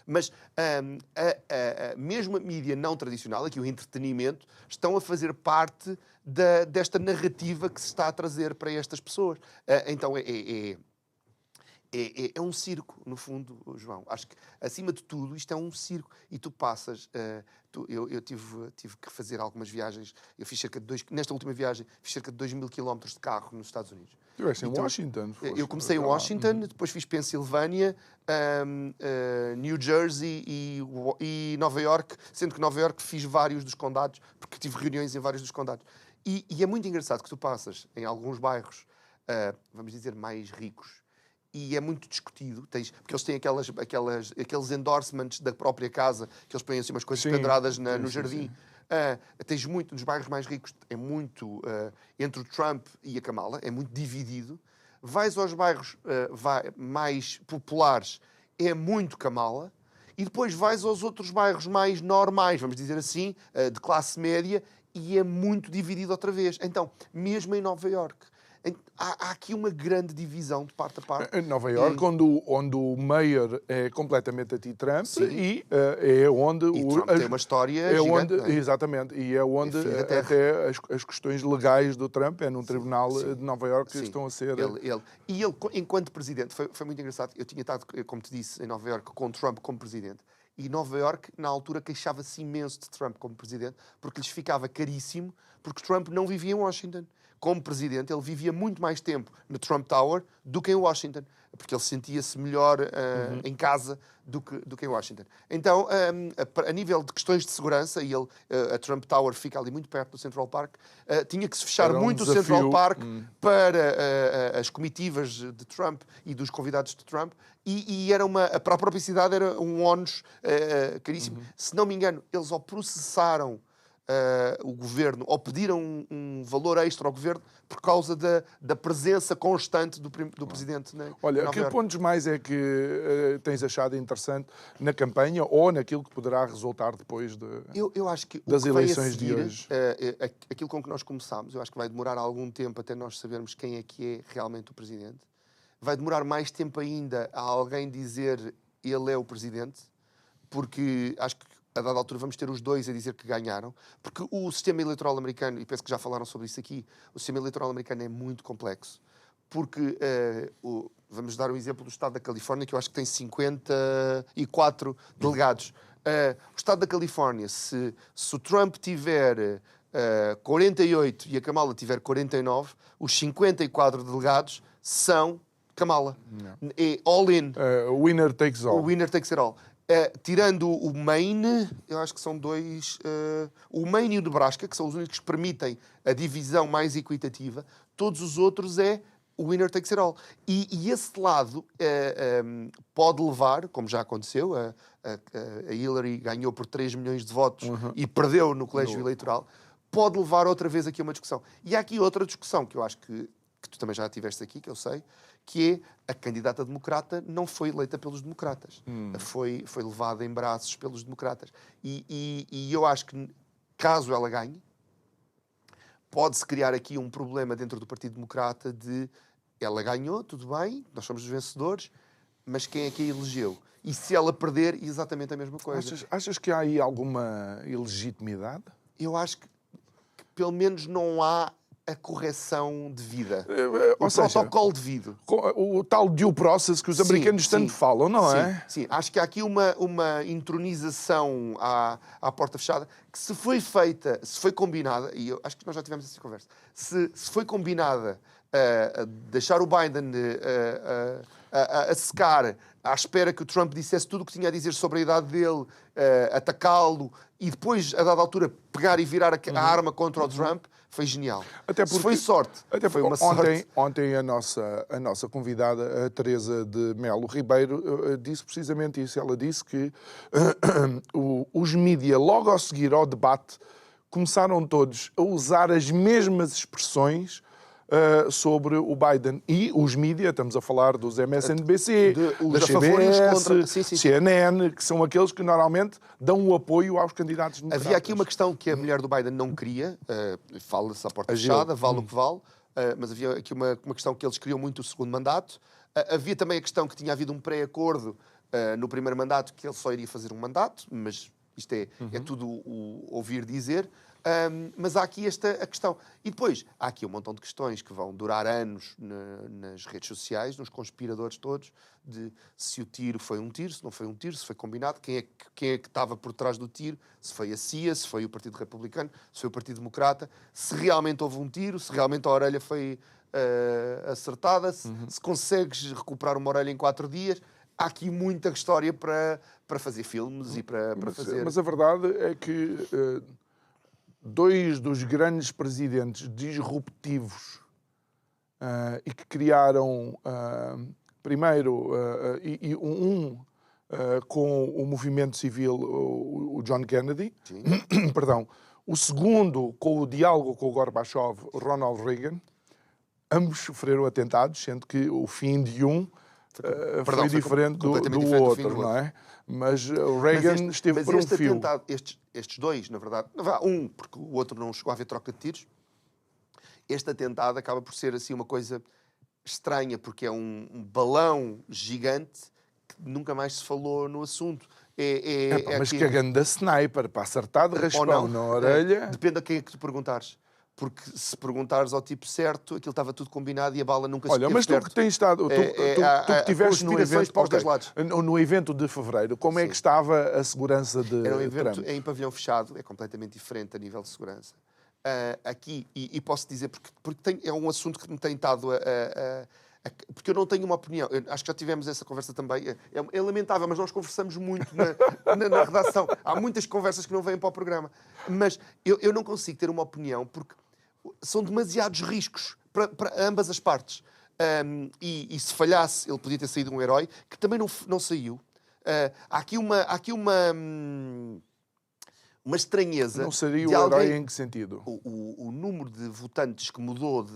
Mas mesmo a mídia não tradicional, aqui o entretenimento, estão a fazer parte desta narrativa que se está a trazer para estas pessoas. Então é um circo, no fundo, João. Acho que, acima de tudo, isto é um circo. E tu passas... eu tive que fazer algumas viagens. Eu fiz nesta última viagem, fiz cerca de 2.000 km de carro nos Estados Unidos. Estiveste em Washington. Eu comecei em Washington, depois fiz Pensilvânia, New Jersey e Nova York, sendo que Nova York fiz vários dos condados, porque tive reuniões em vários dos condados. E é muito engraçado que tu passas em alguns bairros, vamos dizer, mais ricos, e é muito discutido, porque eles têm aqueles endorsements da própria casa, que eles põem assim umas coisas penduradas no jardim. Tens muito, nos bairros mais ricos, é muito entre o Trump e a Kamala, é muito dividido. Vais aos bairros mais populares, é muito Kamala. E depois vais aos outros bairros mais normais, vamos dizer assim, de classe média, e é muito dividido outra vez. Então, mesmo em Nova Iorque, há aqui uma grande divisão de parte a parte. Em Nova Iorque, onde o mayor é completamente anti-Trump, e é onde... E Trump tem uma história gigante, não é? Exatamente, e é onde até as questões legais do Trump, é num tribunal de Nova Iorque que estão a ser... Ele, enquanto presidente, foi muito engraçado. Eu tinha estado, como te disse, em Nova Iorque com Trump como presidente, e Nova Iorque, na altura, queixava-se imenso de Trump como presidente, porque lhes ficava caríssimo, porque Trump não vivia em Washington. Como presidente, ele vivia muito mais tempo no Trump Tower do que em Washington. porque ele sentia-se melhor em casa do que em Washington. Então, a nível de questões de segurança, e a Trump Tower fica ali muito perto do Central Park, tinha que se fechar Era um muito o desafio. Central Park para as comitivas de Trump e dos convidados de Trump, e era para a própria cidade era um ónus caríssimo. Se não me engano, eles ao processaram o governo, ou pediram um valor extra ao governo por causa da presença constante do presidente em Olha, Nova que Iorque. pontos mais é que tens achado interessante na campanha ou naquilo que poderá resultar depois Eu acho que das o que vem a eleições de seguir, hoje? aquilo com que nós começámos, eu acho que vai demorar algum tempo até nós sabermos quem é que é realmente o presidente. Vai demorar mais tempo ainda a alguém dizer ele é o presidente, porque acho que a dada altura vamos ter os dois a dizer que ganharam, porque o sistema eleitoral americano, e penso que já falaram sobre isso aqui, o sistema eleitoral americano é muito complexo, porque vamos dar um exemplo do estado da Califórnia, que eu acho que tem 54 delegados. O estado da Califórnia, se o Trump tiver 48 e a Kamala tiver 49, os 54 delegados são Kamala. É all in. Winner takes all. O winner takes it all. Tirando o Maine, eu acho que são dois. O Maine e o Nebraska, que são os únicos que permitem a divisão mais equitativa, todos os outros é o winner takes it all. E esse lado pode levar, como já aconteceu, a Hillary ganhou por 3 milhões de votos e perdeu no colégio eleitoral, pode levar outra vez aqui a uma discussão. E há aqui outra discussão que eu acho que tu também já tiveste aqui, que eu sei, que é a candidata democrata não foi eleita pelos democratas. Foi levada em braços pelos democratas. E eu acho que, caso ela ganhe, pode-se criar aqui um problema dentro do Partido Democrata de ela ganhou, tudo bem, nós somos os vencedores, mas quem é que a elegeu? E se ela perder, exatamente a mesma coisa. Achas que há aí alguma ilegitimidade? Eu acho que pelo menos não há a correção devida. Ou O seja, protocolo devido. o tal due process que os americanos tanto falam, não é? Sim, acho que há aqui uma intronização à porta fechada que se foi feita, se foi combinada, e eu acho que nós já tivemos essa conversa, se foi combinada a deixar o Biden a secar à espera que o Trump dissesse tudo o que tinha a dizer sobre a idade dele, atacá-lo e depois, a dada altura, pegar e virar a arma contra o Trump, foi genial. Até porque, se foi sorte, até foi uma sorte. Ontem a nossa convidada, a Teresa de Melo Ribeiro, disse precisamente isso. Ela disse que os mídia, logo a seguir ao debate, começaram todos a usar as mesmas expressões sobre o Biden. E os mídia, estamos a falar dos MSNBC, da CBS, CNN, que são aqueles que normalmente dão o apoio aos candidatos democratas. Havia aqui uma questão que a mulher do Biden não queria, fala-se à porta fechada, vale o que vale, mas havia aqui uma questão que eles queriam muito o segundo mandato. Havia também a questão que tinha havido um pré-acordo no primeiro mandato, que ele só iria fazer um mandato, mas isto é tudo o ouvir dizer. Mas há aqui a questão. E depois, há aqui um montão de questões que vão durar anos nas redes sociais, nos conspiradores todos, de se o tiro foi um tiro, se não foi um tiro, se foi combinado, quem é que estava por trás do tiro, se foi a CIA, se foi o Partido Republicano, se foi o Partido Democrata, se realmente houve um tiro, se realmente a orelha foi acertada, se consegues recuperar uma orelha em 4 dias. Há aqui muita história para fazer filmes e para fazer... Mas a verdade é que... dois dos grandes presidentes disruptivos e que criaram, primeiro, com o movimento civil, o John Kennedy, perdão, o segundo com o diálogo com o Gorbachev, o Ronald Reagan, ambos sofreram atentados, sendo que o fim de foi diferente do outro, não é? Mas o Reagan esteve por um fio. Atentado, estes dois, na verdade, porque o outro não chegou a haver troca de tiros. Este atentado acaba por ser assim uma coisa estranha, porque é um balão gigante que nunca mais se falou no assunto. Mas que a ganda sniper, para acertar de raspão na orelha... Depende a quem é que tu perguntares. Porque se perguntares ao tipo certo, aquilo estava tudo combinado e a bala nunca se Olha, mas tu que tens estado... Tu que tiveste no evento... Para os dois lados. No evento de fevereiro, como é que estava a segurança de Era um evento Trump? em pavilhão fechado, é completamente diferente a nível de segurança. Aqui, e posso dizer, porque é um assunto que me tem estado a Porque eu não tenho uma opinião. Acho que já tivemos essa conversa também. É lamentável, mas nós conversamos muito na redação. Há muitas conversas que não vêm para o programa. Mas eu não consigo ter uma opinião porque são demasiados riscos para ambas as partes. E se falhasse, ele podia ter saído um herói, que também não saiu. Há aqui uma estranheza. Não seria de o herói alguém... em que sentido? O número de votantes que mudou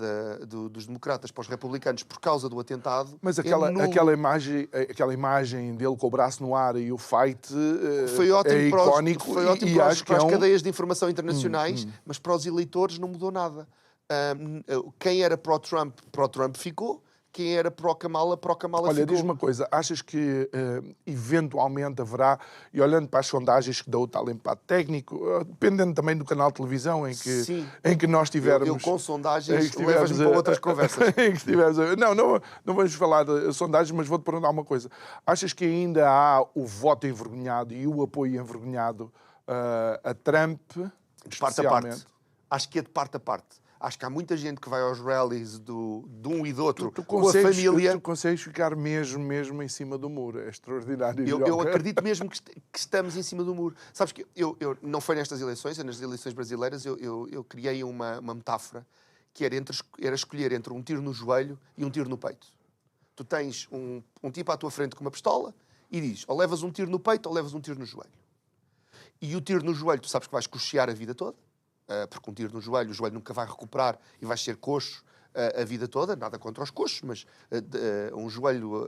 dos democratas para os republicanos por causa do atentado... Mas aquela imagem dele com o braço no ar e o fight foi ótimo é icónico. Foi ótimo e acho que para as é cadeias de informação internacionais, mas para os eleitores não mudou nada. Quem era pró-Trump ficou. Quem era pró-Kamala ficou. Olha, diz-me uma coisa, achas que eventualmente haverá, e olhando para as sondagens que dão o tal empate técnico, dependendo também do canal de televisão em que nós tivermos... Eu com sondagens levas-me para outras conversas. em que não vamos falar de sondagens, mas vou-te perguntar uma coisa. Achas que ainda há o voto envergonhado e o apoio envergonhado a Trump, de parte a parte. Acho que é de parte a parte. Acho que há muita gente que vai aos rallies de um e do outro com a família. Tu consegues ficar mesmo em cima do muro. É extraordinário. Eu acredito mesmo que estamos em cima do muro. Sabes que eu não foi nestas eleições, nas eleições brasileiras, eu criei uma metáfora que era escolher entre um tiro no joelho e um tiro no peito. Tu tens um tipo à tua frente com uma pistola e diz, ou levas um tiro no peito ou levas um tiro no joelho. E o tiro no joelho, tu sabes que vais coxear a vida toda. Porque um tiro no joelho, o joelho nunca vai recuperar e vais ser coxo a vida toda, nada contra os coxos, mas um joelho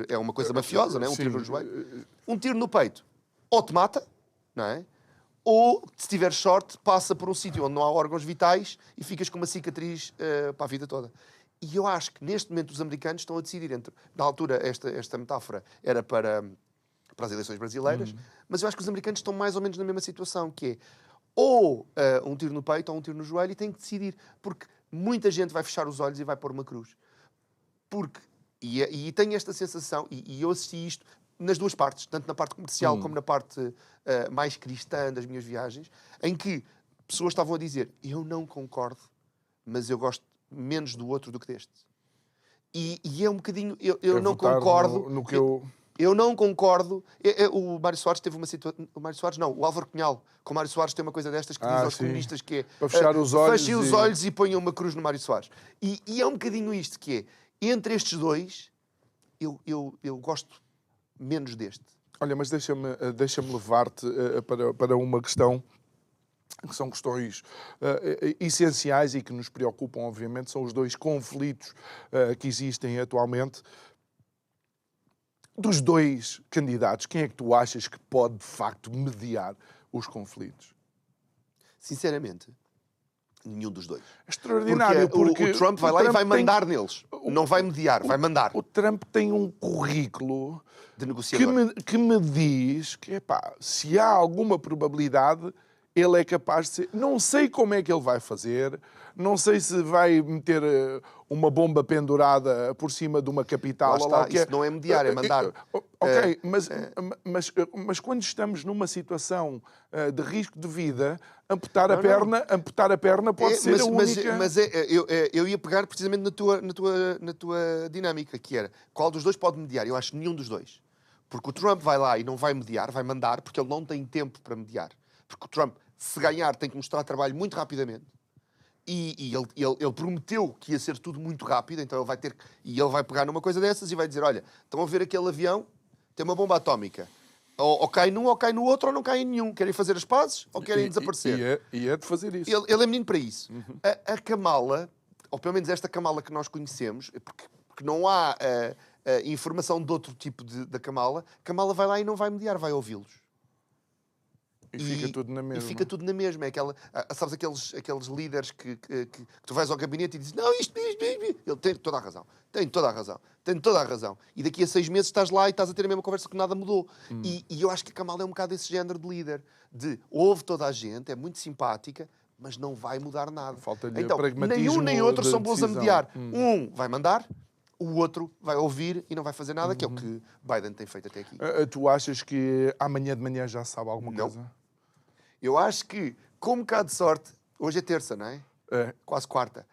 é uma coisa mafiosa, não é? Um tiro no joelho. Um tiro no peito, ou te mata, não é? Ou, se tiver sorte, passa por um sítio onde não há órgãos vitais e ficas com uma cicatriz para a vida toda. E eu acho que neste momento os americanos estão a decidir entre... Na altura, esta metáfora era para as eleições brasileiras, mas eu acho que os americanos estão mais ou menos na mesma situação, que é ou um tiro no peito ou um tiro no joelho, e tem que decidir, porque muita gente vai fechar os olhos e vai pôr uma cruz. E tenho esta sensação, e eu assisti isto nas duas partes, tanto na parte comercial como na parte mais cristã das minhas viagens, em que pessoas estavam a dizer, eu não concordo, mas eu gosto menos do outro do que deste. E é um bocadinho, eu não concordo... Eu não concordo. O Mário Soares teve uma situação... O Mário Soares não, o Álvaro Cunhal. Com o Mário Soares tem uma coisa destas que diz aos comunistas que é... Para fechar os olhos. Fechem os olhos e ponham uma cruz no Mário Soares. E é um bocadinho isto que é... Entre estes dois, eu gosto menos deste. Olha, mas deixa-me levar-te para uma questão que são questões essenciais e que nos preocupam, obviamente, são os dois conflitos que existem atualmente. Dos dois candidatos, quem é que tu achas que pode, de facto, mediar os conflitos? Sinceramente, nenhum dos dois. É extraordinário, porque o Trump vai lá e vai mandar neles. Não vai mediar, vai mandar. O Trump tem um currículo de negociador que me diz que, se há alguma probabilidade, ele é capaz de ser... Não sei como é que ele vai fazer, não sei se vai meter uma bomba pendurada por cima de uma capital. Lá está, isso não é mediar, é mandar. Ok, mas quando estamos numa situação de risco de vida, amputar a perna pode ser a única... Eu ia pegar precisamente na tua dinâmica, que era, qual dos dois pode mediar? Eu acho que nenhum dos dois. Porque o Trump vai lá e não vai mediar, vai mandar, porque ele não tem tempo para mediar. Porque o Trump, se ganhar, tem que mostrar trabalho muito rapidamente. E ele prometeu que ia ser tudo muito rápido, então ele vai pegar numa coisa dessas e vai dizer, olha, estão a ver aquele avião? Tem uma bomba atómica. Ou cai num, ou cai no outro, ou não cai em nenhum. Querem fazer as pazes ou querem desaparecer? E é de fazer isso. Ele é menino para isso. A Kamala, ou pelo menos esta Kamala que nós conhecemos, porque não há informação de outro tipo da Kamala vai lá e não vai mediar, vai ouvi-los. E fica tudo na mesma. E fica tudo na mesma. É sabes aqueles líderes que tu vais ao gabinete e dizes, não, isto. Ele tem toda a razão. Tem toda a razão. E daqui a 6 meses estás lá e estás a ter a mesma conversa que nada mudou. E eu acho que a Kamala é um bocado esse género de líder. Ouve toda a gente, é muito simpática, mas não vai mudar nada. Falta-lhe então, pragmatismo nem um nem outro são bons a decisão. mediar. Um vai mandar, o outro vai ouvir e não vai fazer nada, que é o que Biden tem feito até aqui. Tu achas que amanhã de manhã já sabe alguma coisa? Eu acho que, com um bocado de sorte, hoje é terça, não é? É. Quase quarta.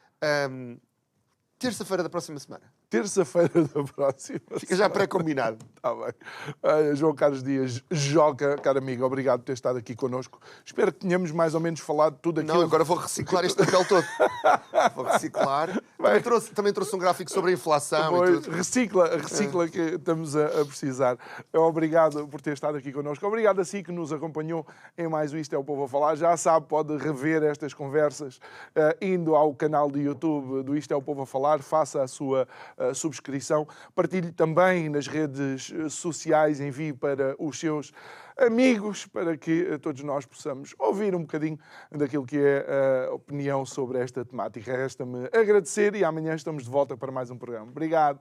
Terça-feira da próxima semana. terça-feira da próxima. Fica já pré-combinado. Está bem. João Carlos Dias, Joca, caro amigo, obrigado por ter estado aqui connosco. Espero que tenhamos mais ou menos falado tudo aquilo. Não, agora vou reciclar este papel todo. Vou reciclar. Também trouxe um gráfico sobre a inflação e tudo. Recicla que estamos a precisar. Obrigado por ter estado aqui connosco. Obrigado a si que nos acompanhou em mais o Isto é o Povo a Falar. Já sabe, pode rever estas conversas indo ao canal do YouTube do Isto é o Povo a Falar. Faça a sua subscrição. Partilhe também nas redes sociais, envie para os seus amigos, para que todos nós possamos ouvir um bocadinho daquilo que é a opinião sobre esta temática. Resta-me agradecer e amanhã estamos de volta para mais um programa. Obrigado.